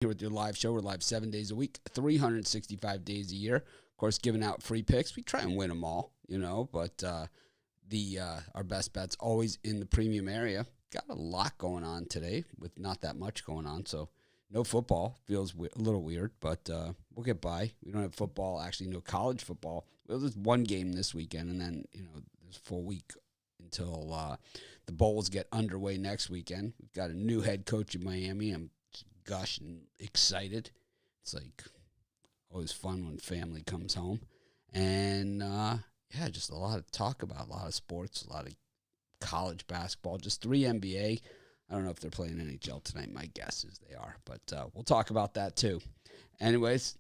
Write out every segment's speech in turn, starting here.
Here with your live show. We're live 7 days a week, 365 days a year. Of course, giving out free picks. We try and win them all, but our best bet's always in the premium area. Got a lot going on today with not that much going on, so no football. Feels a little weird, but we'll get by. We don't have football, actually no college football. Well, there's one game this weekend, and then, there's a full week until the Bowls get underway next weekend. We've got a new head coach in Miami. I'm gushing excited. It's like always fun when family comes home. And, just a lot of talk about, a lot of sports, a lot of college basketball, just 3 NBA. I don't know if they're playing NHL tonight. My guess is they are, but we'll talk about that too. Anyways,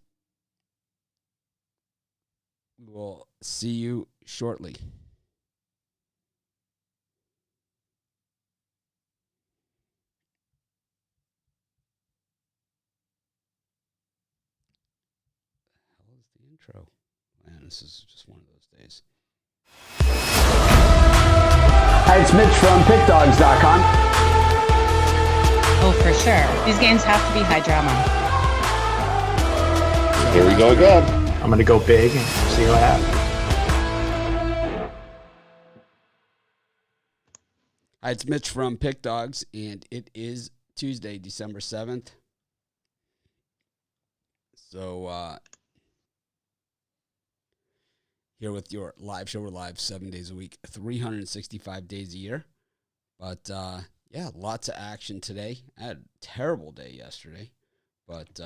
we'll see you shortly. The hell is the intro? Man, this is just one of those days. Hi, it's Mitch from PickDawgz.com. Oh, for sure. These games have to be high drama. Here we go again. I'm going to go big and see what happens. Hi, it's Mitch from PickDawgz, and it is Tuesday, December 7th. So, here with your live show. We're live 7 days a week, 365 days a year. But, lots of action today. I had a terrible day yesterday, but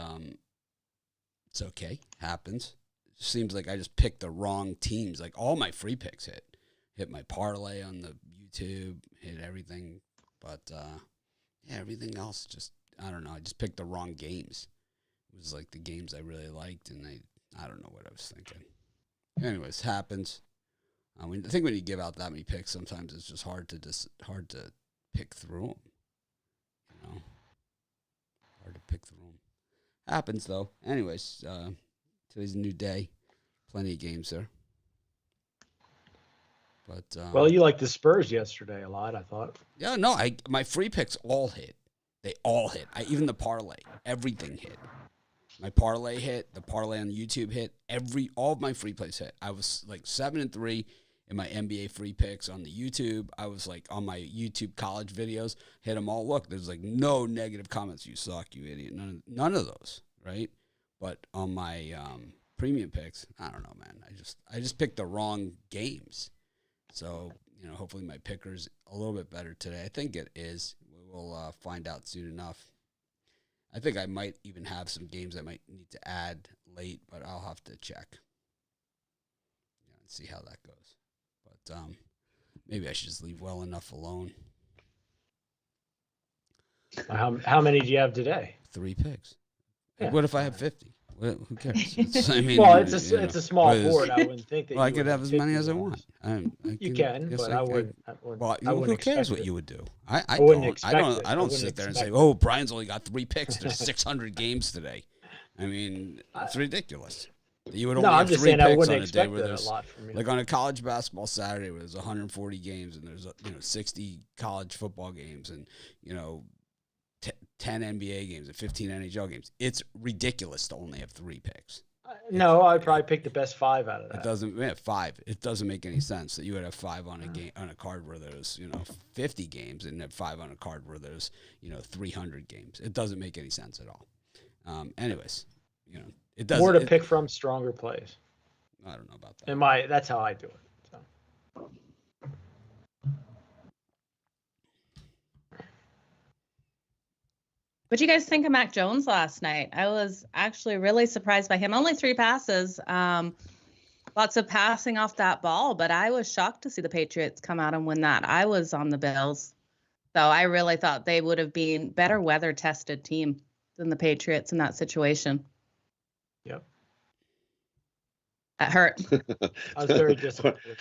it's okay. Happens. It seems like I just picked the wrong teams. Like, all my free picks hit. Hit my parlay on the YouTube, hit everything. But, everything else just, I don't know. I just picked the wrong games. It was like the games I really liked, and I don't know what I was thinking. Anyways, happens. I think when you give out that many picks, sometimes it's just hard to pick through them. Hard to pick through them. Happens though. Anyways, today's a new day. Plenty of games there. But Well, you liked the Spurs yesterday a lot, I thought. yeah, no, my free picks all hit. They all hit. Even the parlay, everything hit. My parlay hit. The parlay on YouTube hit. All of my free plays hit. I was like 7-3 in my NBA free picks on the YouTube. I was like on my YouTube college videos, hit them all. Look, there's like no negative comments. You suck, you idiot. None of those, right? But on my premium picks, I don't know, man. I just picked the wrong games. So hopefully my picker's a little bit better today. I think it is. We'll find out soon enough. I think I might even have some games I might need to add late, but I'll have to check and see how that goes. But maybe I should just leave well enough alone. How many do you have today? 3 picks. Yeah. What if I have 50? Who cares? It's a small board. I wouldn't think that. Well, I could have as many as I want. You can, but I wouldn't. Well, who cares what you would do? I don't sit there and say, "Oh, Brian's only got 3 picks. There's 600 games today." I mean, it's ridiculous. You would only have 3 picks on a day where there's like on a college basketball Saturday where there's 140 games and there's 60 college football games and 10 NBA games and 15 NHL games. It's ridiculous to only have 3 picks. No, I'd probably pick the best 5 out of that. It doesn't 5. It doesn't make any sense that you would have 5 on a game on a card where there's 50 games and have 5 on a card where there's 300 games. It doesn't make any sense at all. Anyways, it does more to pick from, stronger plays. I don't know about that. That's how I do it. So. What do you guys think of Mac Jones last night? I was actually really surprised by him. Only 3 passes, lots of passing off that ball, but I was shocked to see the Patriots come out and win that. I was on the Bills, so I really thought they would have been better weather-tested team than the Patriots in that situation. Yep. That hurt. I was very disappointed.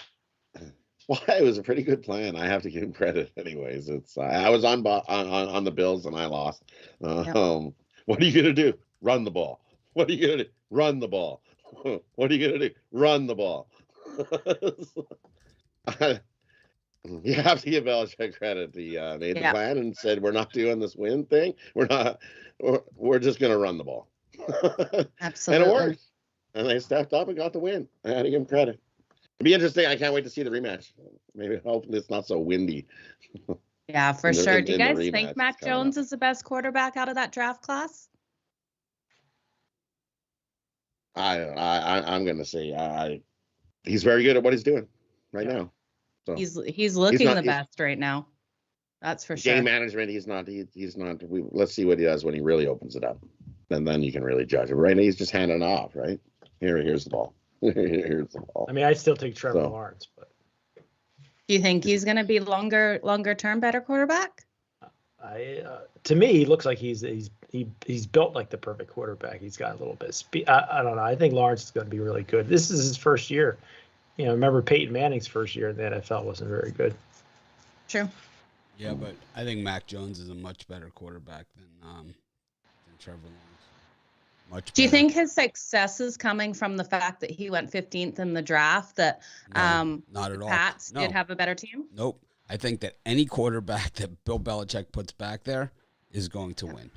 Well, it was a pretty good plan. I have to give him credit. Anyways, I was on the Bills and I lost. Yep. What are you gonna do? Run the ball. What are you gonna do? Run the ball. What are you gonna do? Run the ball. You have to give Belichick credit. He made the plan and said, "We're not doing this win thing. We're just going to run the ball." Absolutely. And it worked. And they stepped up and got the win. I had to give him credit. It'll be interesting. I can't wait to see the rematch. Maybe hopefully it's not so windy. Yeah, for sure. Do you guys rematch think Mac that's coming Jones up. is the best quarterback out of that draft class? I'm going to say he's very good at what he's doing right now. So He's looking not- the he's- best right now. That's for sure. game management, he's not. Let's see what he does when he really opens it up, and then you can really judge him. Right now, he's just handing it off. Right here's the ball. Here's the ball. I mean, I still take Trevor So- Lawrence, but Do you think he's going to be longer term better quarterback? to me, he looks like he's built like the perfect quarterback. He's got a little bit of speed. I don't know. I think Lawrence is going to be really good. This is his first year. Remember Peyton Manning's first year in the NFL wasn't very good. True. Yeah, but I think Mac Jones is a much better quarterback than Trevor Lawrence. Much. Do you better. think his success is coming from the fact that he went 15th in the draft? That No, not at all. Pats No. did have a better team? Nope. I think that any quarterback that Bill Belichick puts back there is going to win.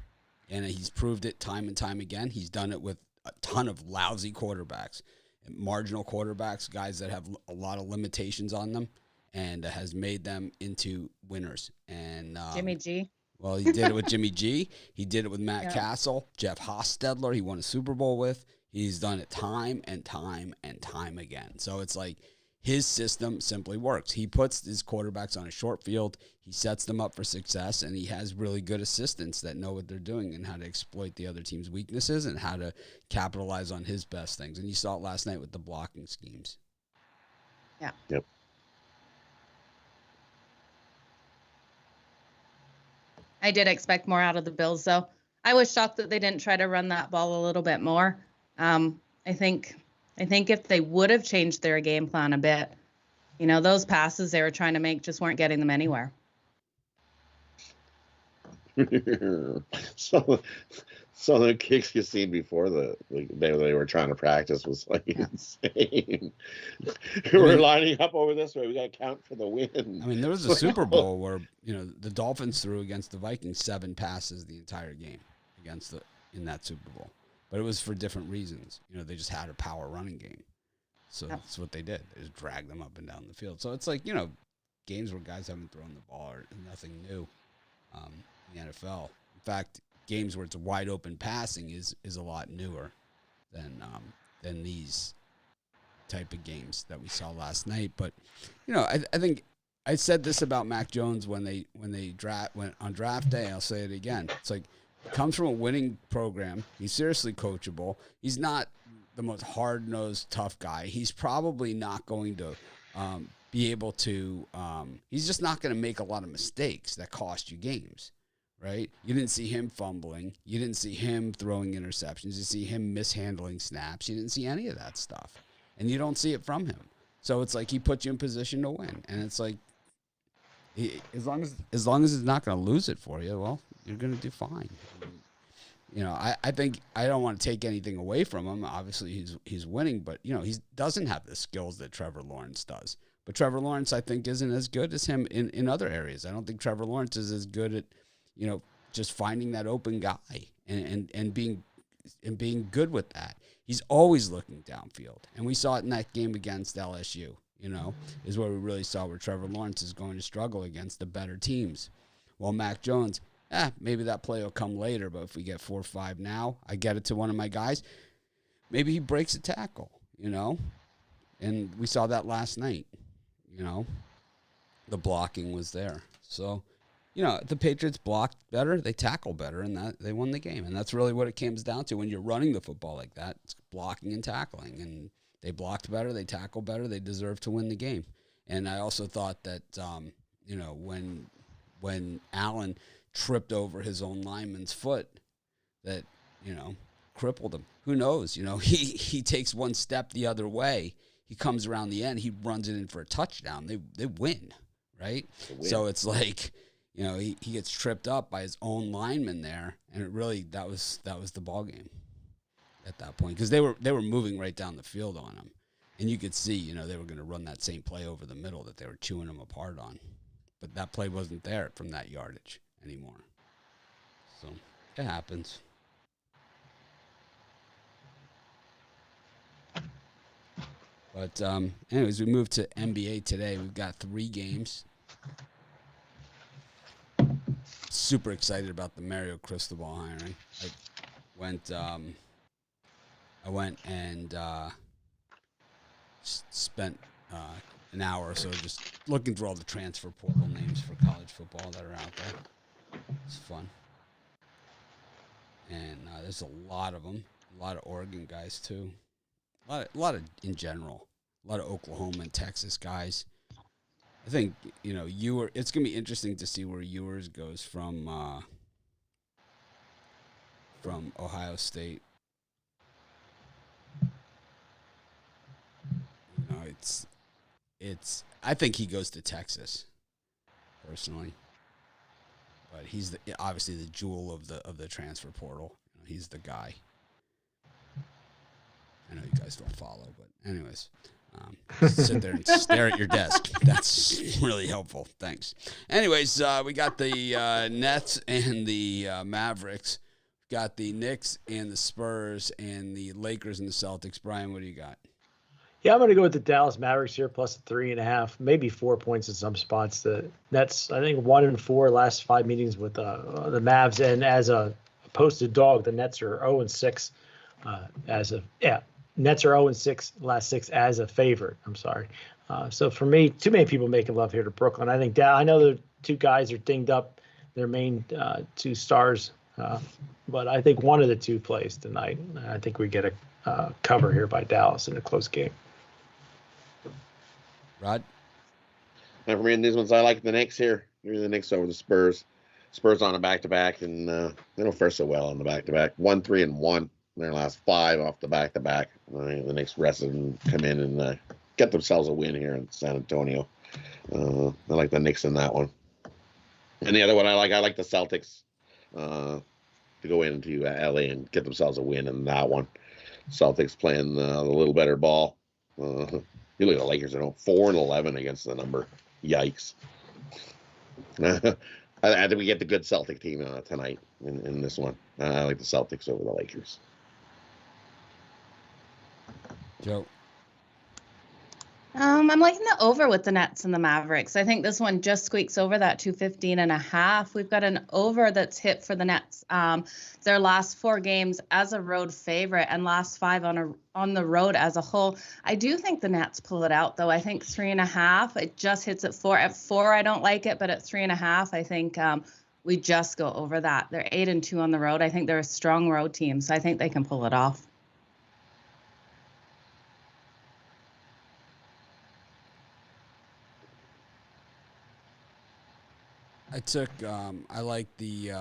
And he's proved it time and time again. He's done it with a ton of lousy quarterbacks, marginal quarterbacks, guys that have a lot of limitations on them, and has made them into winners. And Jimmy G. Well, he did it with Jimmy G. He did it with Matt Castle, Jeff Hostetler. He won a Super Bowl with. He's done it time and time and time again. So it's like his system simply works. He puts his quarterbacks on a short field. He sets them up for success, and he has really good assistants that know what they're doing and how to exploit the other team's weaknesses and how to capitalize on his best things. And you saw it last night with the blocking schemes. Yeah. Yep. I did expect more out of the Bills, though. I was shocked that they didn't try to run that ball a little bit more. I think if they would have changed their game plan a bit, those passes they were trying to make just weren't getting them anywhere. So the kicks you seen before they were trying to practice was like insane. We're lining up over this way. We got to count for the win. I mean, there was a Super Bowl where the Dolphins threw against the Vikings 7 passes the entire game in that Super Bowl, but it was for different reasons. They just had a power running game, so that's what they did. They just dragged them up and down the field. So it's like games where guys haven't thrown the ball are nothing new in the NFL. In fact, games where it's wide open passing is a lot newer than these type of games that we saw last night. But I think I said this about Mac Jones when they went on draft day. I'll say it again. It's like he comes from a winning program. He's seriously coachable. He's not the most hard-nosed tough guy. He's probably not going to be able to. He's just not going to make a lot of mistakes that cost you games. Right? You didn't see him fumbling. You didn't see him throwing interceptions. You see him mishandling snaps. You didn't see any of that stuff. And you don't see it from him. So it's like he puts you in position to win. And it's like as long as he's not going to lose it for you, well, you're going to do fine. I think I don't want to take anything away from him. Obviously, he's winning, but he doesn't have the skills that Trevor Lawrence does. But Trevor Lawrence, I think, isn't as good as him in other areas. I don't think Trevor Lawrence is as good at just finding that open guy and being good with that. He's always looking downfield. And we saw it in that game against LSU, is where we really saw where Trevor Lawrence is going to struggle against the better teams. While Mac Jones, maybe that play will come later, but if we get 4-5 now, I get it to one of my guys, maybe he breaks a tackle, And we saw that last night, The blocking was there. So, if the Patriots blocked better, they tackle better, and that they won the game. And that's really what it comes down to when you're running the football like that. It's blocking and tackling. And they blocked better, they tackled better, they deserve to win the game. And I also thought that, when Allen tripped over his own lineman's foot, that, crippled him. Who knows? He takes one step the other way. He comes around the end. He runs it in for a touchdown. They win, right? So it's like, he gets tripped up by his own lineman there, and it really that was the ball game at that point because they were moving right down the field on him, And you could see, they were going to run that same play over the middle that they were chewing them apart on. But that play wasn't there from that yardage anymore. So it happens. But anyways, we moved to NBA today. We've got 3 games. Super excited about the Mario Cristobal hiring. I went and spent an hour or so just looking through all the transfer portal names for college football that are out there. It's fun. And there's a lot of them. A lot of Oregon guys, too. A lot of in general. A lot of Oklahoma and Texas guys. I think, it's going to be interesting to see where Ewers goes from Ohio State. I think he goes to Texas, personally. But he's obviously the jewel of the transfer portal. He's the guy. I know you guys don't follow, but anyways, sit there and stare at your desk. That's really helpful. Thanks. Anyways, we got the Nets and the Mavericks. We got the Knicks and the Spurs and the Lakers and the Celtics. Brian, what do you got? Yeah, I'm going to go with the Dallas Mavericks here, plus 3.5, maybe 4 points in some spots. The Nets, I think 1-4 last 5 meetings with the Mavs, and as a posted dog, the Nets are 0-6 Nets are 0-6 last 6 as a favorite. I'm sorry. So for me, too many people making love here to Brooklyn. I think I know the 2 guys are dinged up, their main 2 stars, but I think one of the 2 plays tonight. I think we get a cover here by Dallas in a close game. Rod? And for me in these ones, I like the Knicks here. Maybe the Knicks over the Spurs. Spurs on a back-to-back, and they don't fare so well on the back-to-back. 1-3-1 in their last 5 off the back-to-back. The Knicks rested and come in and get themselves a win here in San Antonio. I like the Knicks in that one. And the other one I like the Celtics to go into LA and get themselves a win in that one. Celtics playing a little better ball. You look at the Lakers, they're 4-11 against the number. Yikes. I think we get the good Celtic team tonight in this one. I like the Celtics over the Lakers. Joe? I'm liking the over with the Nets and the Mavericks. I think this one just squeaks over that 215.5. We've got an over that's hit for the Nets. Their last 4 games as a road favorite and last 5 on the road as a whole. I do think the Nets pull it out, though. I think 3.5. It just hits at 4. At 4, I don't like it, but at 3.5, I think we just go over that. They're 8-2 on the road. I think they're a strong road team, so I think they can pull it off. I like the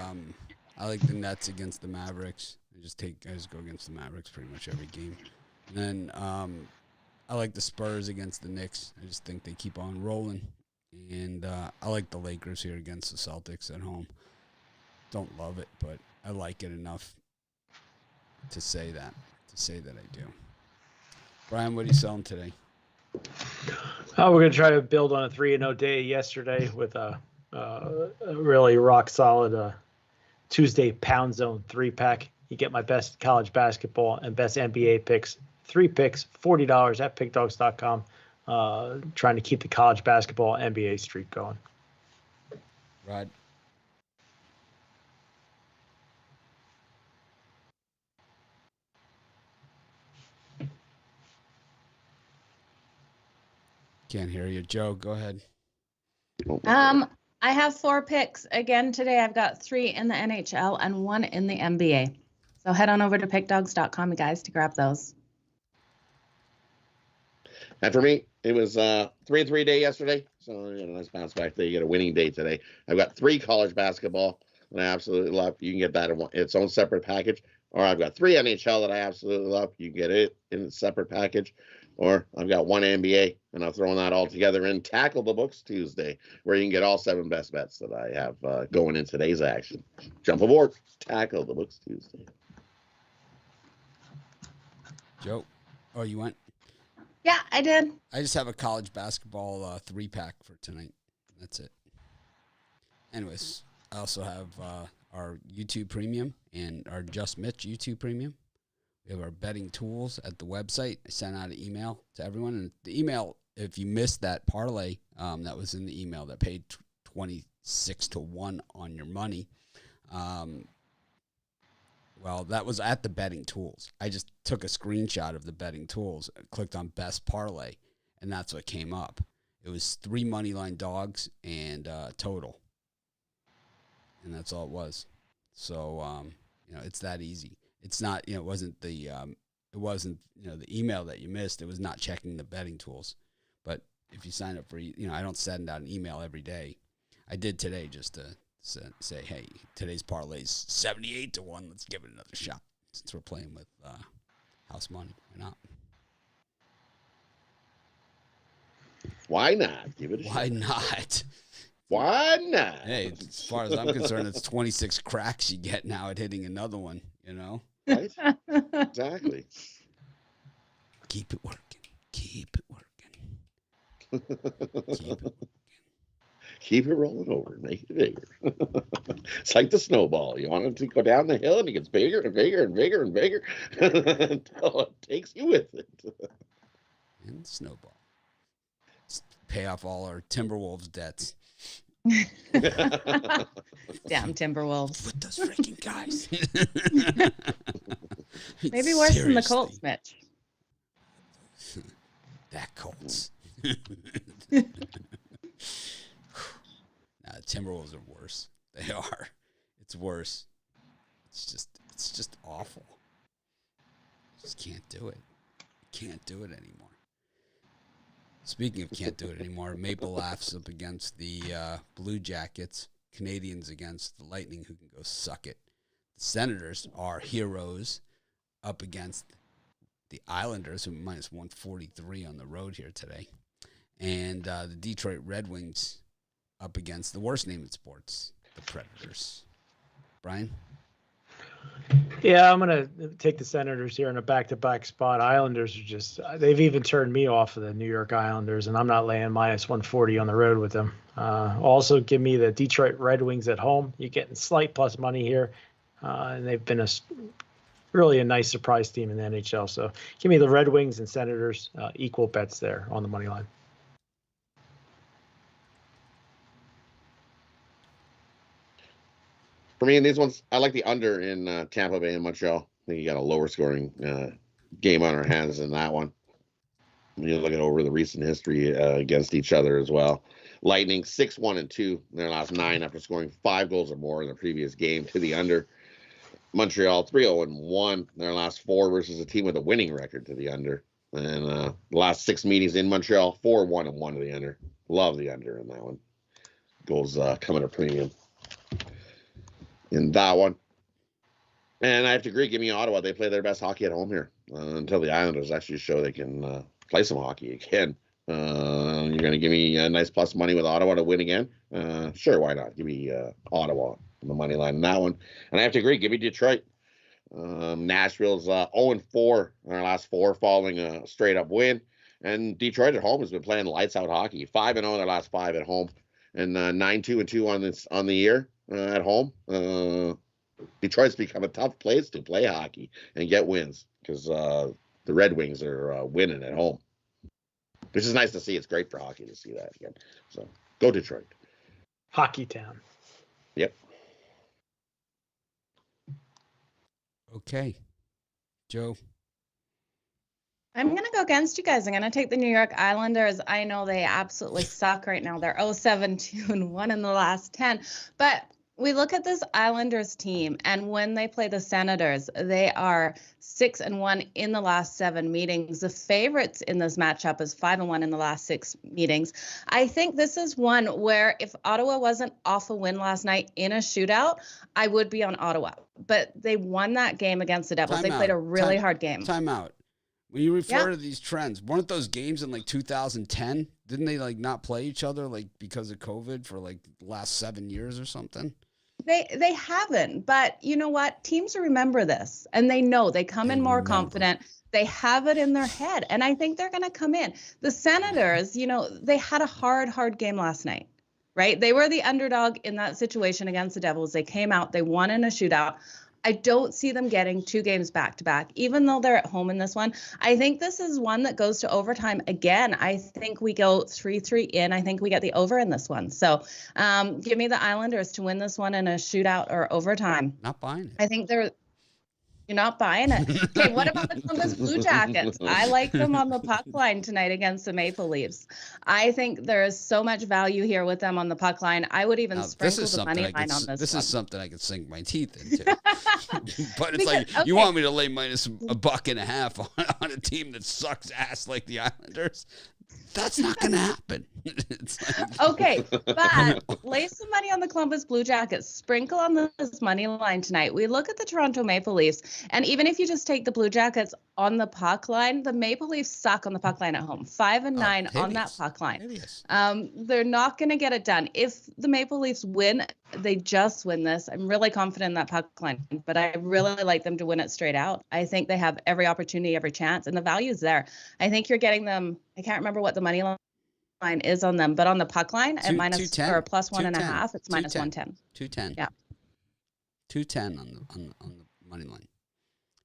Nets against the Mavericks. I just go against the Mavericks pretty much every game. And then I like the Spurs against the Knicks. I just think they keep on rolling. And I like the Lakers here against the Celtics at home. Don't love it, but I like it enough to say that I do. Brian, what are you selling today? We're going to try to build on a 3-0 day yesterday with a really rock solid Tuesday Pound Zone 3-pack. You get my best college basketball and best NBA picks. 3 picks, $40 at PickDawgz.com. Trying to keep the college basketball NBA streak going. Rod? Can't hear you. Joe, go ahead. I have 4 picks. Again, today I've got 3 in the NHL and 1 in the NBA. So head on over to PickDawgz.com, you guys, to grab those. And for me, it was 3-3 day yesterday. So, nice bounce back day. You get a winning day today. I've got 3 college basketball that I absolutely love. You can get that in its own separate package. Or I've got 3 NHL that I absolutely love. You can get it in a separate package. Or I've got 1 NBA, and I'm throwing that all together in Tackle the Books Tuesday, where you can get all 7 best bets that I have going in today's action. Jump aboard. Tackle the Books Tuesday. Joe? Oh, you went? Yeah, I did. I just have a college basketball 3-pack for tonight. That's it. Anyways, I also have our YouTube Premium and our Just Mitch YouTube Premium. We have our betting tools at the website. I sent out an email to everyone. And the email, if you missed that parlay that was in the email that paid 26-1 on your money, well, that was at the betting tools. I just took a screenshot of the betting tools, clicked on best parlay, and that's what came up. It was 3 moneyline dogs and total. And that's all it was. So, it's that easy. It's not, it wasn't the email that you missed. It was not checking the betting tools. But if you sign up for, I don't send out an email every day. I did today just to say, hey, today's parlay's 78-1. Let's give it another shot since we're playing with house money. Why not? Why not? Give it a shot. Why not? Why not? Hey, as far as I'm concerned, it's 26 cracks you get now at hitting another one, Right? Exactly. Keep it working. Keep it working. Keep it. Keep it rolling over. Make it bigger. It's like the snowball. You want it to go down the hill and it gets bigger and bigger and bigger and bigger until it takes you with it. And snowball. Just pay off all our Timberwolves debts. Damn Timberwolves. With those freaking guys. Maybe worse than the Colts, Mitch. That Colts. Timberwolves are worse. They are. It's worse. It's just awful. Just can't do it. Can't do it anymore. Speaking of can't do it anymore, Maple Laughs up against the Blue Jackets. Canadians against the Lightning, who can go suck it. The Senators are heroes up against the Islanders, who minus 143 on the road here today. And the Detroit Red Wings up against the worst name in sports, the Predators. Brian? Yeah, I'm going to take the Senators here in a back-to-back spot. Islanders are they've even turned me off of the New York Islanders, and I'm not laying minus 140 on the road with them. Also, give me the Detroit Red Wings at home. You're getting slight plus money here, and they've been really a nice surprise team in the NHL. So give me the Red Wings and Senators, equal bets there on the money line. For me, in these ones, I like the under in Tampa Bay and Montreal. I think you got a lower scoring game on our hands than that one. When you look at over the recent history against each other as well. Lightning 6-1-2 in their last 9 after scoring 5 goals or more in the previous game to the under. Montreal 3-0-1 in their last 4 versus a team with a winning record to the under. And the last 6 meetings in Montreal, 4-1-1 to the under. Love the under in that one. Goals coming at a premium in that one. And I have to agree, give me Ottawa. They play their best hockey at home here until the Islanders actually show they can play some hockey again. You're going to give me a nice plus money with Ottawa to win again? Sure, why not? Give me Ottawa on the money line in that one. And I have to agree, give me Detroit. Nashville's 0-4 in their last 4 following a straight-up win. And Detroit at home has been playing lights-out hockey. 5-0 in their last 5 at home. And 9-2-2 on the year at home. Detroit's become a tough place to play hockey and get wins because the Red Wings are winning at home. Which is nice to see. It's great for hockey to see that again. So go Detroit. Hockey town. Yep. Okay. Joe? I'm going to go against you guys. I'm going to take the New York Islanders. I know they absolutely suck right now. They're 0-7-2-1 in the last 10. But we look at this Islanders team, and when they play the Senators, they are 6-1 in the last 7 meetings. The favorites in this matchup is 5-1 in the last 6 meetings. I think this is one where if Ottawa wasn't off a win last night in a shootout, I would be on Ottawa. But they won that game against the Devils. They played a really hard game. Time out. When you refer to these trends, weren't those games in like 2010? Didn't they like not play each other like because of COVID for like the last 7 years or something? They haven't, but you know what? Teams remember this, and they know they come in more confident. They have it in their head, and I think they're going to come in. The Senators, they had a hard game last night, right? They were the underdog in that situation against the Devils. They came out, they won in a shootout. I don't see them getting 2 games back-to-back, even though they're at home in this one. I think this is one that goes to overtime again. I think we go 3-3 in. I think we get the over in this one. So give me the Islanders to win this one in a shootout or overtime. Not buying it. I think you're not buying it. Okay, what about the Columbus Blue Jackets? I like them on the puck line tonight against the Maple Leafs. I think there is so much value here with them on the puck line. I would even sprinkle the money line on this. This is something I could sink my teeth into. But it's you want me to lay minus $1.50 on a team that sucks ass like the Islanders? That's not going to happen. Okay, but lay some money on the Columbus Blue Jackets. Sprinkle on this money line tonight. We look at the Toronto Maple Leafs, and even if you just take the Blue Jackets on the puck line, the Maple Leafs suck on the puck line at home. 5-9 on that puck line. They're not going to get it done. If the Maple Leafs win, they just win this. I'm really confident in that puck line, but I really like them to win it straight out. I think they have every opportunity, every chance, and the value is there. I think you're getting them. I can't remember what the money line is on them, but on the puck line at minus or plus 1.5, it's minus 110. 210. Yeah. 210 on the money line.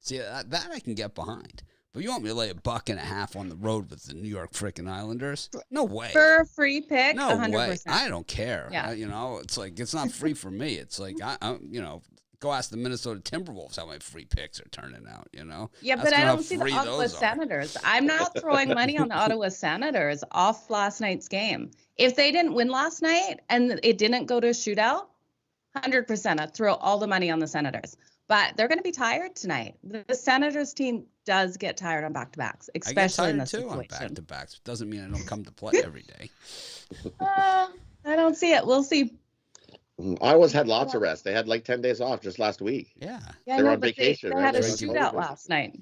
See, that I can get behind. But you want me to lay $1.50 on the road with the New York frickin' Islanders? No way. For a free pick, no 100%. way. I don't care. Yeah. It's like it's not free for me. It's like go ask the Minnesota Timberwolves how my free picks are turning out. Yeah, but I don't see the Ottawa Senators. I'm not throwing money on the Ottawa Senators off last night's game. If they didn't win last night and it didn't go to a shootout, 100%, I'd throw all the money on the Senators. But they're going to be tired tonight. The Senators team does get tired on back-to-backs, especially in this situation. I get tired too on back-to-backs. Doesn't mean I don't come to play every day. I don't see it. We'll see. Iowa's had lots of rest. They had like 10 days off just last week. Yeah. They were on vacation. They had a shootout last night.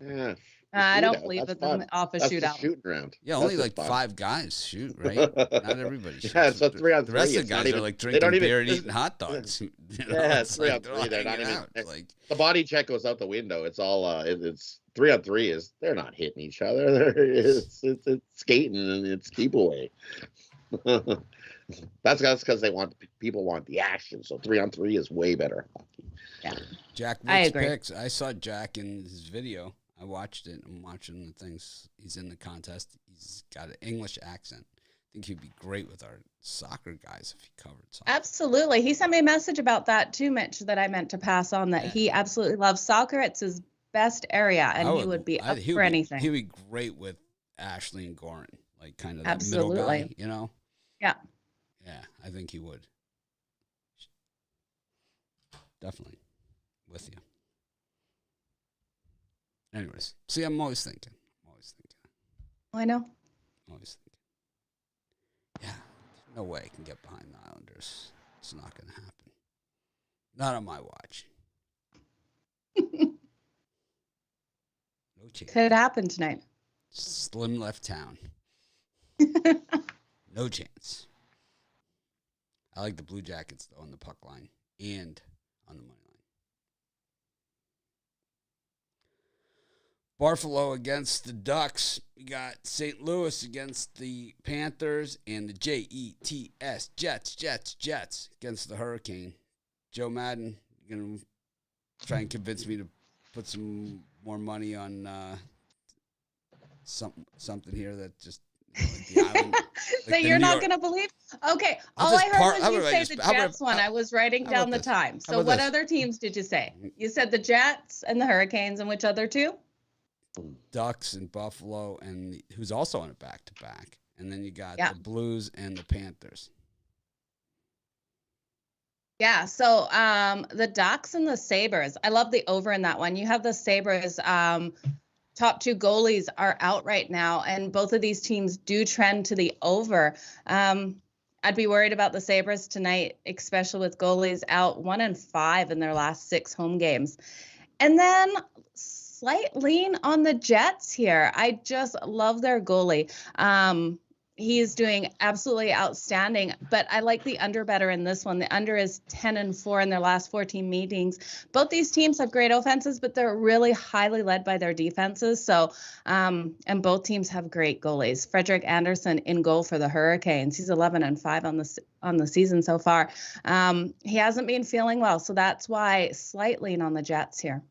Yeah. I don't believe that them off a shootout. That's shooting round. Yeah, only like 5 guys shoot, right? Not everybody shoots. Yeah, so 3 on 3. The rest of the guys are like drinking beer and eating hot dogs. Yeah, it's 3 on 3. They're not even. The body check goes out the window. It's all. It's 3 on 3. They're not hitting each other. It's skating and it's keep away. That's because people want the action. So 3 on 3 is way better hockey. Yeah, Jack Wick's picks. I saw Jack in his video. I watched it. I'm watching the things. He's in the contest. He's got an English accent. I think he'd be great with our soccer guys if he covered soccer. Absolutely. He sent me a message about that too, Mitch, that I meant to pass on, that he absolutely loves soccer. It's his best area, and he would be up for anything. He'd be great with Ashley and Goran, like kind of that middle guy, Yeah. Yeah, I think he would. Definitely with you. Anyways, see, I'm always thinking. I know. Always thinking. Yeah, no way I can get behind the Islanders. It's not going to happen. Not on my watch. No chance. Could happen tonight. Slim left town. No chance. I like the Blue Jackets, though, on the puck line and on the money line. Buffalo against the Ducks. We got St. Louis against the Panthers and the Jets, Jets against the Hurricane. Joe Madden, you're going to try and convince me to put some more money on something here that just the island. That you're not going to believe? Okay, all I heard was you say the Jets one. I was writing down the time. So what other teams did you say? You said the Jets and the Hurricanes, and which other two? Ducks and Buffalo, and who's also on a back-to-back. And then you got the Blues and the Panthers. Yeah, so the Ducks and the Sabres. I love the over in that one. You have the Sabres. Top 2 goalies are out right now, and both of these teams do trend to the over. I'd be worried about the Sabres tonight, especially with goalies out 1-5 in their last 6 home games. And then slight lean on the Jets here. I just love their goalie. he is doing absolutely outstanding, but I like the under better in this one. The under is 10-4 in their last 14 meetings. Both these teams have great offenses, but they're really highly led by their defenses. So, and both teams have great goalies. Frederik Andersen in goal for the Hurricanes. He's 11-5 on the season so far. He hasn't been feeling well, so that's why slight lean on the Jets here.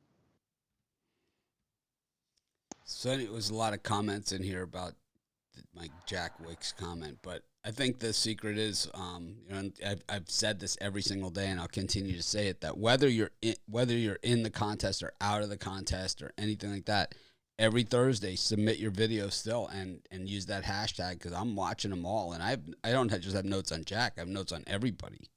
So it was a lot of comments in here about my Jack Wicks comment, but I think the secret is, and I've said this every single day, and I'll continue to say it, that whether you're in the contest or out of the contest or anything like that, every Thursday submit your video still and use that hashtag, because I'm watching them all, and I don't just have notes on Jack, I have notes on everybody,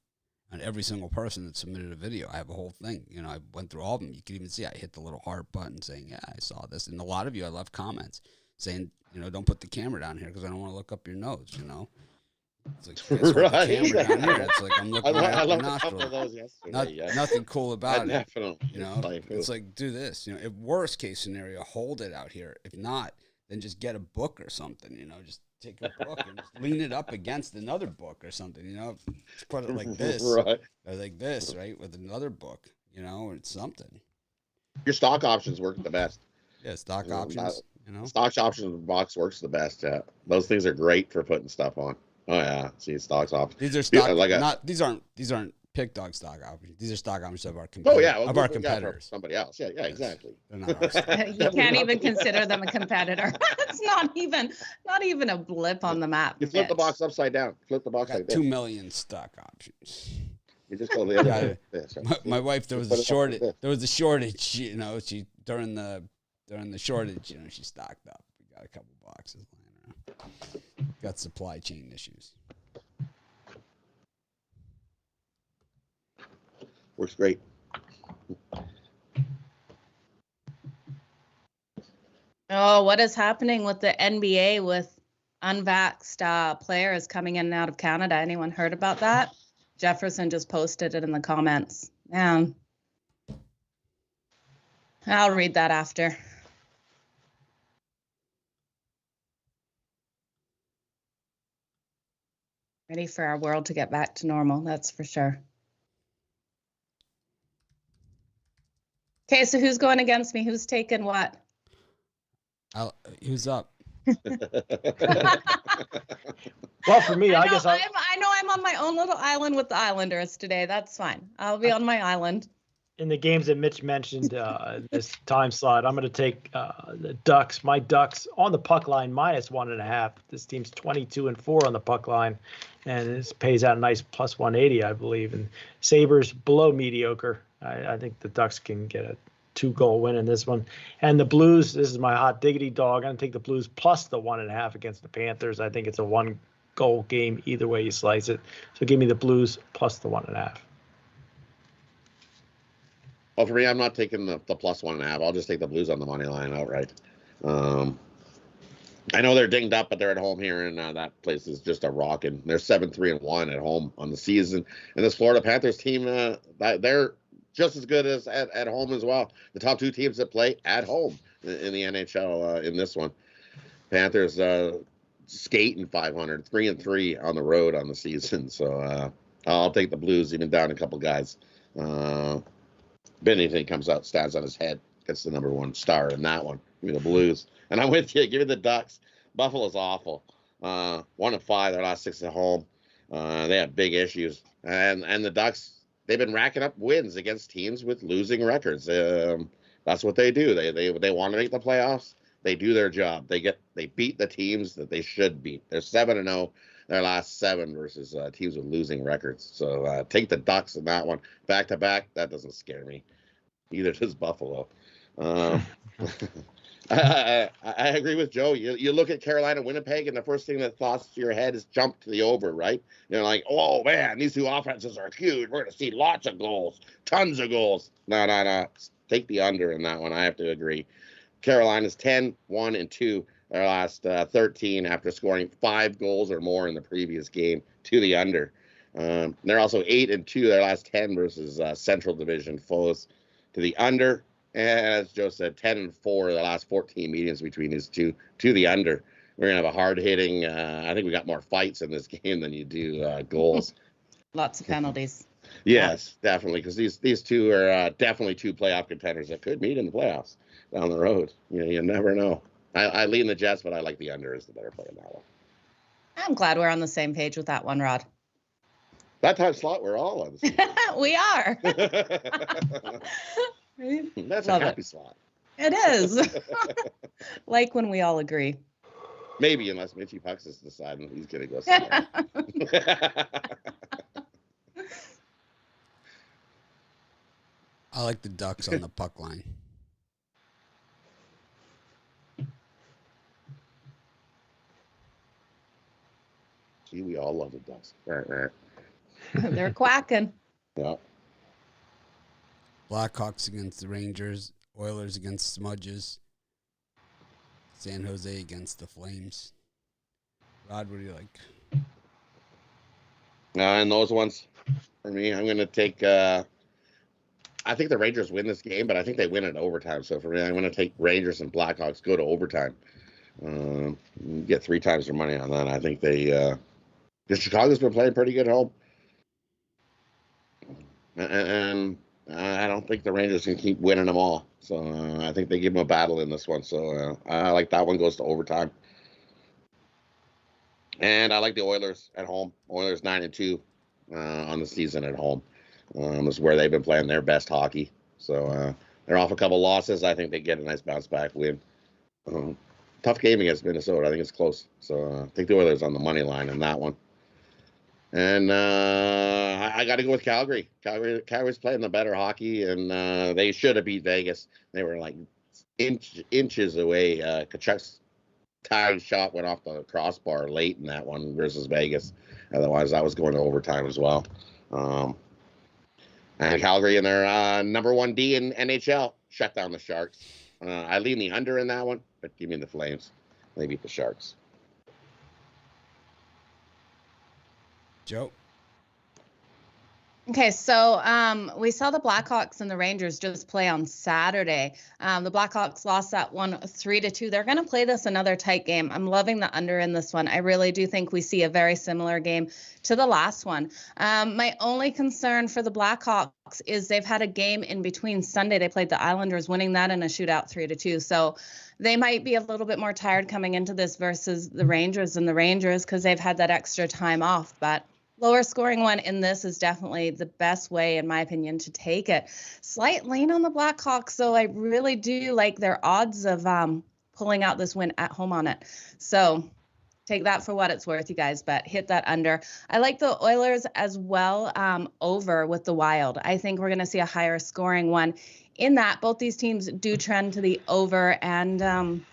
on every single person that submitted a video. I have a whole thing. I went through all of them. You can even see I hit the little heart button saying, yeah, I saw this, and a lot of you I left comments saying, don't put the camera down here because I don't want to look up your nose, It's like, guess what, Right. the camera down here. It's like I'm looking right up your a couple of nostril. those yesterday. Nothing cool about it. Definitely. It's like, do this. If worst case scenario, hold it out here. If not, then just get a book or something. Just take a book and just lean it up against another book or something. Just put it like this, right? Or like this, right, with another book. It's something. Your stock options work the best. Yeah, stock options. Stocks options box works the best. Yeah, those things are great for putting stuff on. Oh yeah, see stocks options. These are stock. These aren't PickDawgz stock options. These are stock options of our our competitors. Somebody else. Yeah, exactly. They're not ours. You can't even consider them a competitor. It's not even a blip on the map. You flip the box upside down. Flip the box like this. 2 million stock options. You just go the other way. My wife, there was a shortage. There was a shortage. She during the shortage, she stocked up. We got a couple boxes lying around. Got supply chain issues. Works great. Oh, what is happening with the NBA with unvaxxed players coming in and out of Canada? Anyone heard about that? Jefferson just posted it in the comments. Man, I'll read that after. Ready for our world to get back to normal, that's for sure. Okay, so who's going against me? Who's taking what? Who's up? Well, for me, I guess I know I'm on my own little island with the Islanders today. That's fine. I'll be on my island. In the games that Mitch mentioned this time slot, I'm going to take the Ducks. My Ducks on the puck line -1.5. This team's 22-4 on the puck line, and this pays out a nice +180, I believe. And Sabres below mediocre. I think the Ducks can get a 2-goal win in this one. And the Blues, this is my hot diggity dog. I'm going to take the Blues plus the 1.5 against the Panthers. I think it's a 1-goal game either way you slice it. So give me the Blues plus the 1.5. Well, for me, I'm not taking the plus 1.5. I'll just take the Blues on the money line outright. I know they're dinged up, but they're at home here, and that place is just a rockin'. They're 7-3-1 at home on the season. And this Florida Panthers team, they're just as good as at home as well. The top two teams that play at home in the NHL in this one. Panthers skating 500, 3-3 on the road on the season. So I'll take the Blues, even down a couple guys. Anything comes out, stands on his head, gets the number one star in that one. Give me the Blues. And I'm with you. Give me the Ducks. Buffalo's awful. 1-5 their last 6 at home. They have big issues. And the Ducks, they've been racking up wins against teams with losing records. That's what they do. They want to make the playoffs. They do their job. They beat the teams that they should beat. They're 7-0 their last 7 versus teams with losing records. So take the Ducks in that one. Back to back, that doesn't scare me. Either does Buffalo. I agree with Joe. You look at Carolina, Winnipeg, and the first thing that thoughts to your head is jump to the over, right? You're like, oh man, these two offenses are huge. We're gonna see lots of goals, tons of goals. No. Take the under in that one. I have to agree. Carolina's 10-1-2 their last 13 after scoring 5 goals or more in the previous game to the under. They're also 8-2 their last 10 versus Central Division foes to the under. And as Joe said, 10-4 the last 14 meetings between these two to the under. we're gonna have a hard hitting. I think we got more fights in this game than you do goals. Lots of penalties. Yes, definitely, because these two are definitely two playoff contenders that could meet in the playoffs down the road. You never know. I lean the Jets, but I like the under as the better play in that one. I'm glad we're on the same page with that one, Rod. That time slot, we're all on the same page. We are. That's Love a happy it. slot. It is. Like when we all agree. Maybe, unless Mitchie Pucks is deciding he's going to go somewhere. I like the Ducks on the puck line. See, we all love the Ducks. They're quacking. Yeah. Blackhawks against the Rangers. Oilers against Smudges. San Jose against the Flames. Rod, what do you like? And those ones, for me, I'm going to take... I think the Rangers win this game, but I think they win in overtime. So for me, I'm going to take Rangers and Blackhawks go to overtime. Get 3 times their money on that. I think they... Because Chicago's been playing pretty good at home. And I don't think the Rangers can keep winning them all. So I think they give them a battle in this one. So I like that one goes to overtime. And I like the Oilers at home. Oilers 9-2 on the season at home. Is where they've been playing their best hockey. So they're off a couple losses. I think they get a nice bounce back win. Tough game against Minnesota. I think it's close. So I think the Oilers on the money line in that one. And I got to go with Calgary. Calgary's playing the better hockey, and they should have beat Vegas. They were like inches away. Kachuk's tied shot went off the crossbar late in that one versus Vegas. Otherwise, that was going to overtime as well. And Calgary in their number 1 D in NHL shut down the Sharks. I lean the under in that one, but give me the Flames. They beat the Sharks. Joe? Okay, so we saw the Blackhawks and the Rangers just play on Saturday. The Blackhawks lost that one 3-2. They're going to play this another tight game. I'm loving the under in this one. I really do think we see a very similar game to the last one. My only concern for the Blackhawks is they've had a game in between. Sunday they played the Islanders, winning that in a shootout 3-2. So they might be a little bit more tired coming into this versus the Rangers because they've had that extra time off. But lower scoring one in this is definitely the best way, in my opinion, to take it. Slight lean on the Blackhawks, so I really do like their odds of pulling out this win at home on it. So take that for what it's worth, you guys, but hit that under. I like the Oilers as well over with the Wild. I think we're going to see a higher scoring one in that. Both these teams do trend to the over, and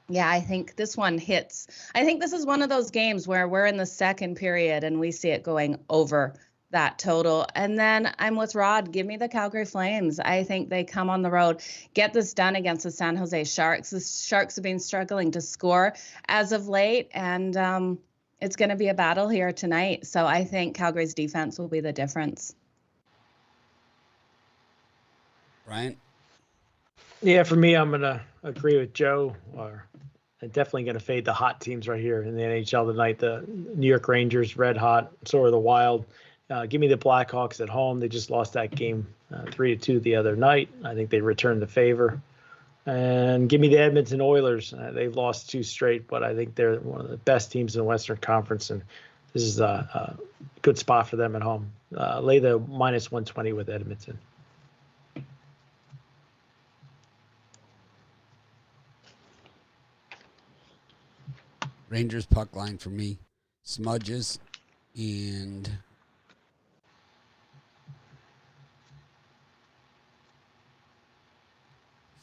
yeah, I think this one hits. I think this is one of those games where we're in the second period and we see it going over that total. And then I'm with Rod. Give me the Calgary Flames. I think they come on the road, get this done against the San Jose Sharks. The Sharks have been struggling to score as of late, and it's going to be a battle here tonight. So I think Calgary's defense will be the difference. Ryan? Yeah, for me, I'm going to agree with Joe. I'm definitely going to fade the hot teams right here in the NHL tonight. The New York Rangers, red hot. So are the Wild. Give me the Blackhawks at home. They just lost that game 3-2 the other night. I think they returned the favor. And give me the Edmonton Oilers. They've lost 2 straight, but I think they're one of the best teams in the Western Conference, and this is a good spot for them at home. Lay the minus 120 with Edmonton. Rangers puck line for me. Smudges and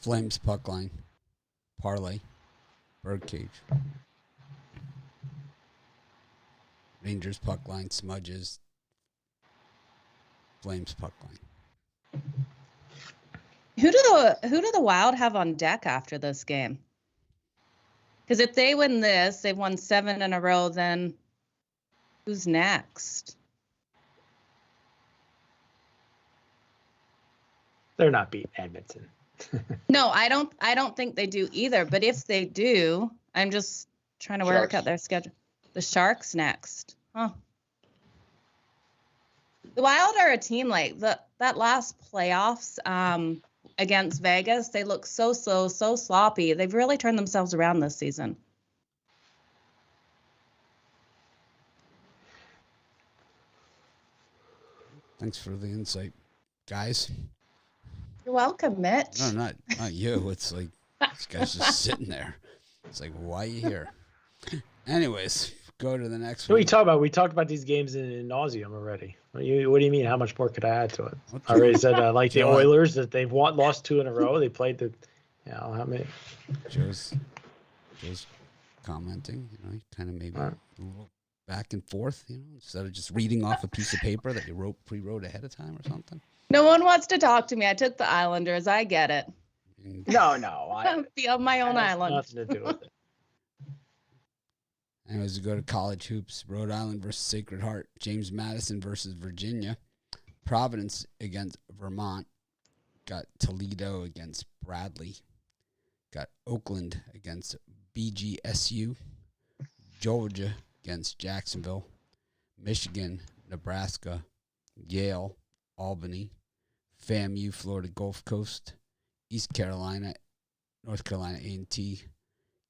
Flames puck line. Parlay. Birdcage. Rangers puck line. Smudges. Flames puck line. Who do the Wild have on deck after this game? Because if they win this, they've won 7 in a row, then who's next? They're not beating Edmonton. No, I don't think they do either. But if they do, I'm just trying to work out their schedule. The Sharks next. Huh. The Wild are a team like that last playoffs against Vegas. They look so slow, so sloppy. They've really turned themselves around this season. Thanks for the insight, guys. You're welcome, Mitch. No, not you. It's like this guy's just sitting there. It's like, why are you here? Anyways, go to the next one. What are you talking about? We talked about these games in nauseum already. What do you mean? How much more could I add to it? I already said like the Oilers that they've lost 2 in a row. They played how many? Joe's commenting. Kind of maybe a little back and forth. Instead of just reading off a piece of paper that you pre-wrote ahead of time or something. No one wants to talk to me. I took the Islanders. I get it. No. I feel my own island. Nothing to do with it. Anyways, we go to college hoops. Rhode Island versus Sacred Heart. James Madison versus Virginia. Providence against Vermont. Got Toledo against Bradley. Got Oakland against BGSU. Georgia against Jacksonville. Michigan, Nebraska. Yale, Albany. FAMU, Florida Gulf Coast. East Carolina, North Carolina A&T.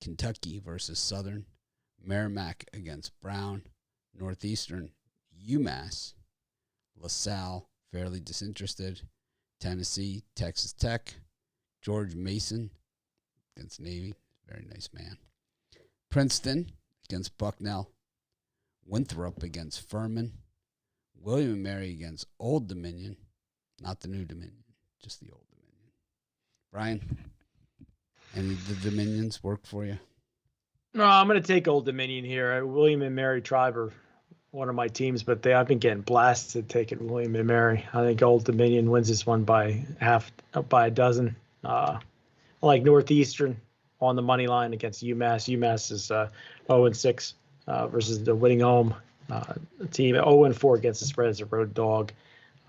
Kentucky versus Southern. Merrimack against Brown, Northeastern, UMass, LaSalle, fairly disinterested, Tennessee, Texas Tech, George Mason against Navy, very nice man, Princeton against Bucknell, Winthrop against Furman, William & Mary against Old Dominion, not the New Dominion, just the Old Dominion. Brian, any of the Dominions work for you? No, I'm going to take Old Dominion here. William and Mary Tribe are one of my teams, but I've been getting blasted taking William and Mary. I think Old Dominion wins this one by a dozen. I like Northeastern on the money line against UMass. UMass is 0-6 versus the winning home team. 0-4 against the spread as a road dog.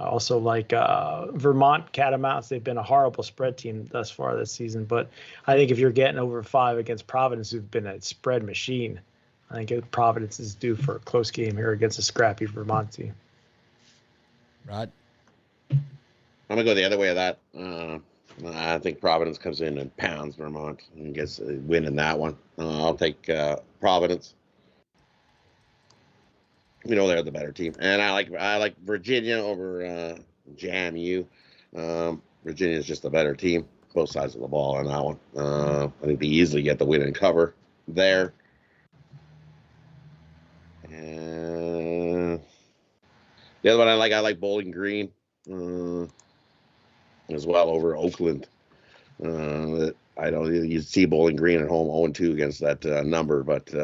I also like Vermont Catamounts. They've been a horrible spread team thus far this season, but I think if you're getting over 5 against Providence, who've been a spread machine, I think Providence is due for a close game here against a scrappy Vermont team. Rod? I'm going to go the other way of that. I think Providence comes in and pounds Vermont and gets a win in that one. I'll take Providence. They're the better team, and I like Virginia over JMU. Virginia is just a better team, both sides of the ball on that one. I think they easily get the win and cover there. And the other one I like Bowling Green as well over Oakland. I know you see Bowling Green at home 0-2 against that number, but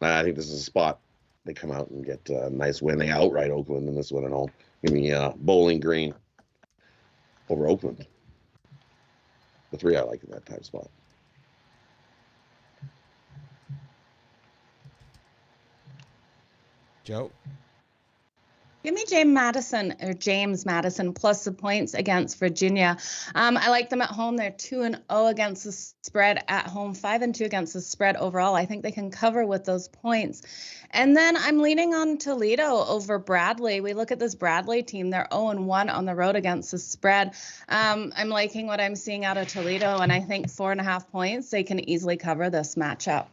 I think this is a spot. They come out and get a nice win. They outright Oakland in this one at home. Give me Bowling Green over Oakland. The 3 I like in that type spot. Joe? Give me James Madison plus the points against Virginia. I like them at home. They're 2-0 against the spread at home, 5-2 against the spread overall. I think they can cover with those points. And then I'm leaning on Toledo over Bradley. We look at this Bradley team. They're 0-1 on the road against the spread. I'm liking what I'm seeing out of Toledo, and I think 4.5 points, they can easily cover this matchup.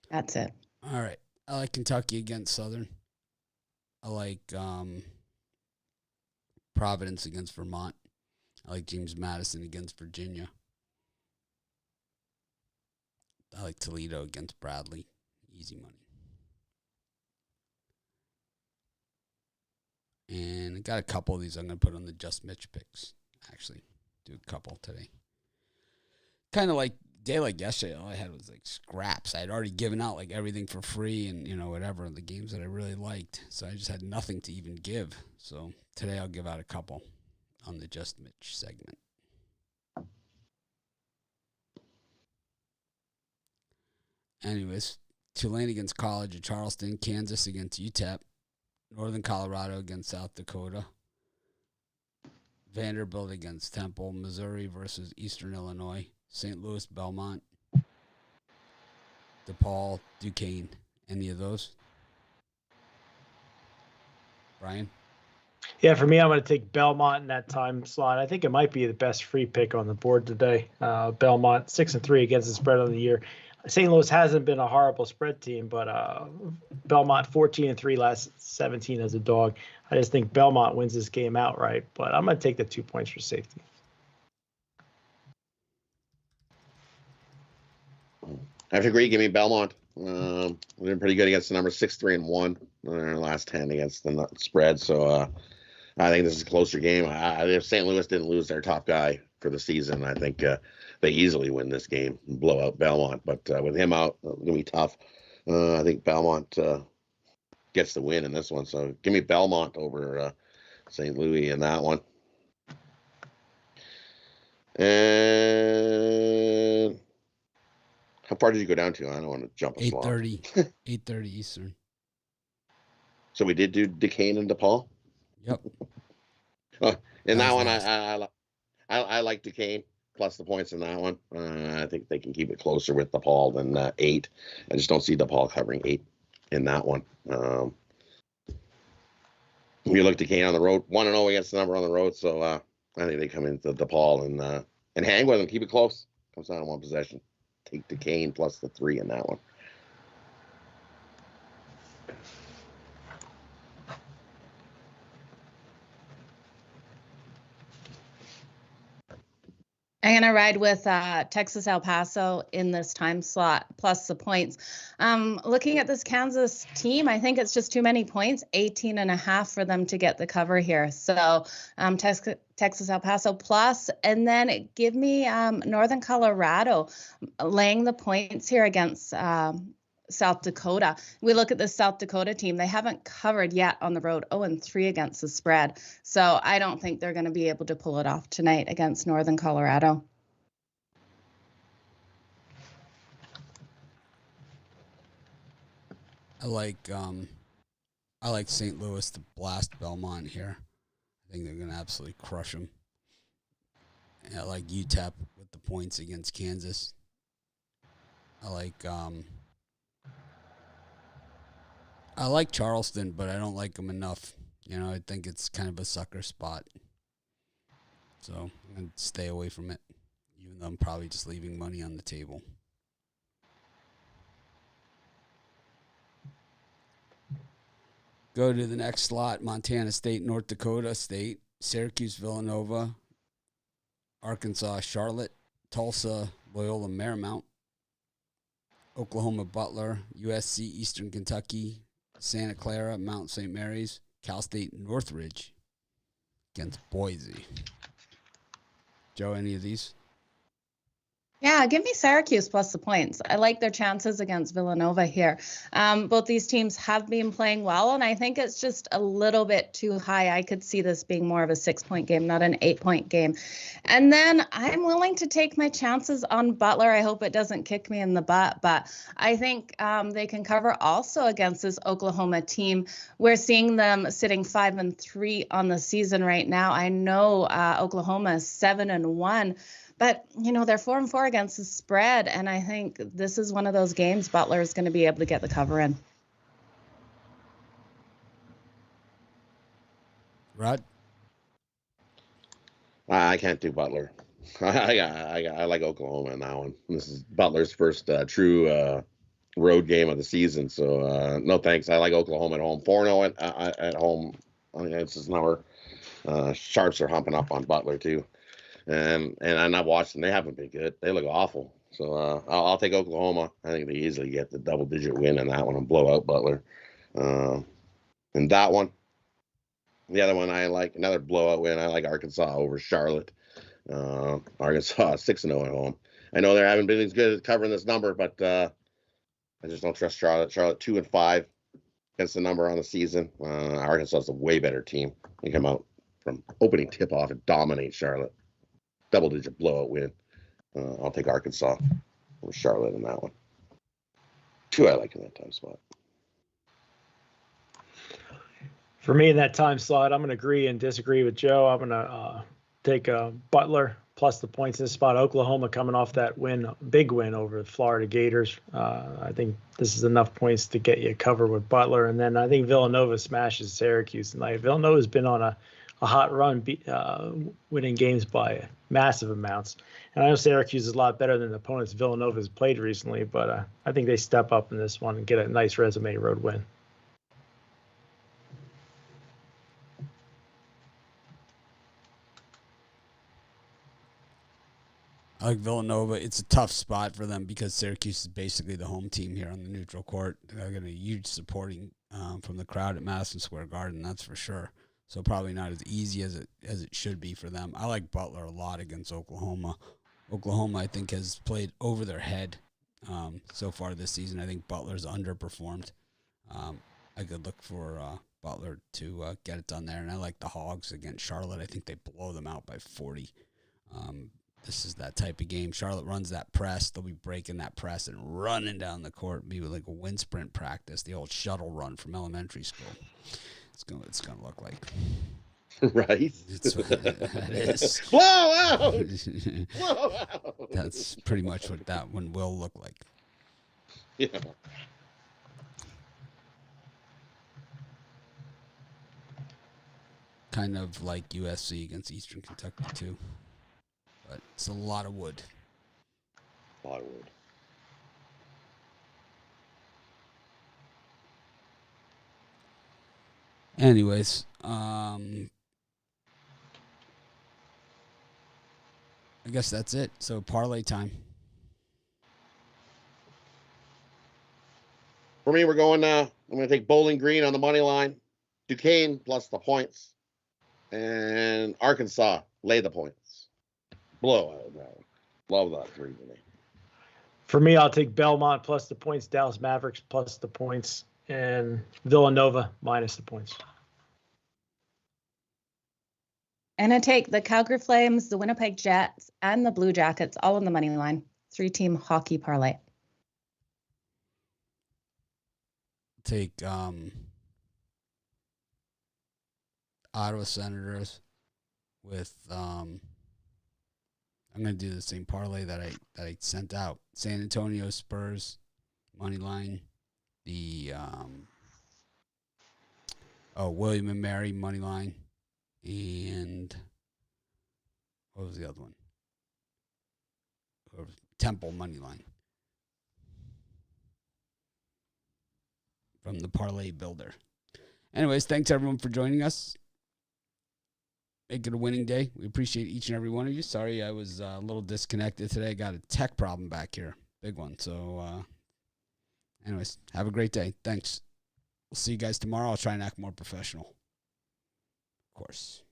That's it. All right. I like Kentucky against Southern. I like Providence against Vermont. I like James Madison against Virginia. I like Toledo against Bradley. Easy money. And I got a couple of these I'm going to put on the Just Mitch picks. Actually, do a couple today. Kind of like day like yesterday, all I had was like scraps. I had already given out like everything for free and, whatever, the games that I really liked. So I just had nothing to even give. So today I'll give out a couple on the Just Mitch segment. Anyways, Tulane against College of Charleston, Kansas against UTEP, Northern Colorado against South Dakota. Vanderbilt against Temple. Missouri versus Eastern Illinois. St. Louis, Belmont. DePaul, Duquesne. Any of those? Brian? Yeah, for me, I'm going to take Belmont in that time slot. I think it might be the best free pick on the board today. Belmont 6-3 against the spread on the year. St. Louis hasn't been a horrible spread team, but Belmont 14-3 last 17 as a dog. I just think Belmont wins this game outright, but I'm going to take the 2 points for safety. I have to agree. Give me Belmont. They're pretty good against the number 6-3-1 in their last 10 against the spread. So I think this is a closer game. If St. Louis didn't lose their top guy for the season, I think they easily win this game and blow out Belmont. But with him out, it's going to be tough. I think Belmont gets the win in this one. So give me Belmont over St. Louis in that one. And how far did you go down to? I don't want to jump a slot. 8:30. 8:30 Eastern. So we did do Duquesne and DePaul? Yep. In that one, last. I like Duquesne plus the points in that one. I think they can keep it closer with DePaul than 8. I just don't see DePaul covering 8 in that one. You look Duquesne on the road, 1-0 against the number on the road, so I think they come into DePaul and hang with them, keep it close. Comes down to one possession. Take Duquesne plus the 3 in that one. I'm going to ride with Texas El Paso in this time slot, plus the points. Looking at this Kansas team, I think it's just too many points, 18.5 for them to get the cover here. So Texas El Paso plus, and then give me Northern Colorado laying the points here against South Dakota. We look at the South Dakota team. They haven't covered yet on the road, 0-3 against the spread. So I don't think they're going to be able to pull it off tonight against Northern Colorado. I like St. Louis to blast Belmont here. I think they're going to absolutely crush them. And I like UTEP with the points against Kansas. I like Charleston, but I don't like them enough. I think it's kind of a sucker spot. So I'm going to stay away from it, even though I'm probably just leaving money on the table. Go to the next slot, Montana State, North Dakota State, Syracuse, Villanova, Arkansas, Charlotte, Tulsa, Loyola, Marymount, Oklahoma, Butler, USC, Eastern Kentucky, Santa Clara, Mount St. Mary's, Cal State, Northridge against Boise. Joe, any of these? Yeah, give me Syracuse plus the points. I like their chances against Villanova here. Both these teams have been playing well, and I think it's just a little bit too high. I could see this being more of a 6-point game, not an 8-point game. And then I'm willing to take my chances on Butler. I hope it doesn't kick me in the butt, but I think they can cover also against this Oklahoma team. We're seeing them sitting 5-3 on the season right now. I know Oklahoma is 7-1. But, they're 4-4 against the spread, and I think this is one of those games Butler is going to be able to get the cover in. Rod? I can't do Butler. I like Oklahoma in that one. This is Butler's first true road game of the season, so no thanks. I like Oklahoma at home. 4-0 at home. It's his number. Sharps are humping up on Butler, too. And I've watched them. They haven't been good. They look awful. So I'll take Oklahoma. I think they easily get the double-digit win in that one and blow out Butler. And that one, the other one I like, another blowout win. I like Arkansas over Charlotte. Arkansas 6-0 at home. I know they haven't been as good at covering this number, but I just don't trust Charlotte. Charlotte 2-5 against the number on the season. Arkansas is a way better team. They come out from opening tip-off and dominate Charlotte. Double-digit blowout win. I'll take Arkansas over Charlotte in that one. 2 I like in that time spot. For me in that time slot, I'm going to agree and disagree with Joe. I'm going to take Butler plus the points in this spot. Oklahoma coming off that big win over the Florida Gators. I think this is enough points to get you covered with Butler. And then I think Villanova smashes Syracuse tonight. Villanova's been on a hot run, winning games by massive amounts. And I know Syracuse is a lot better than the opponents Villanova's played recently, but I think they step up in this one and get a nice resume road win. I like Villanova. It's a tough spot for them because Syracuse is basically the home team here on the neutral court. They're getting a huge supporting from the crowd at Madison Square Garden, that's for sure. So probably not as easy as it should be for them. I like Butler a lot against Oklahoma. Oklahoma, I think, has played over their head so far this season. I think Butler's underperformed. I could look for Butler to get it done there. And I like the Hogs against Charlotte. I think they blow them out by 40. This is that type of game. Charlotte runs that press. They'll be breaking that press and running down the court. Be like a wind sprint practice, the old shuttle run from elementary school. It's gonna look like. Right. It is. Blow out! Blow out! That's pretty much what that one will look like. Yeah. Kind of like USC against Eastern Kentucky too. But it's a lot of wood. A lot of wood. Anyways, I guess that's it. So parlay time. For me, we're going. I'm going to take Bowling Green on the money line, Duquesne plus the points, and Arkansas lay the points. Blowout. Love that 3 to me. For me, I'll take Belmont plus the points, Dallas Mavericks plus the points, and Villanova minus the points. And I take the Calgary Flames, the Winnipeg Jets, and the Blue Jackets all on the money line. 3-team hockey parlay. Take Ottawa Senators with I'm going to do the same parlay that I sent out. San Antonio Spurs money line. The William and Mary money line, and what was the other one? Temple money line from the Parlay Builder. Anyways, thanks everyone for joining us. Make it a winning day. We appreciate each and every one of you. Sorry I was a little disconnected today. Got a tech problem back here. Big one. So, anyways, have a great day. Thanks. We'll see you guys tomorrow. I'll try and act more professional. Of course.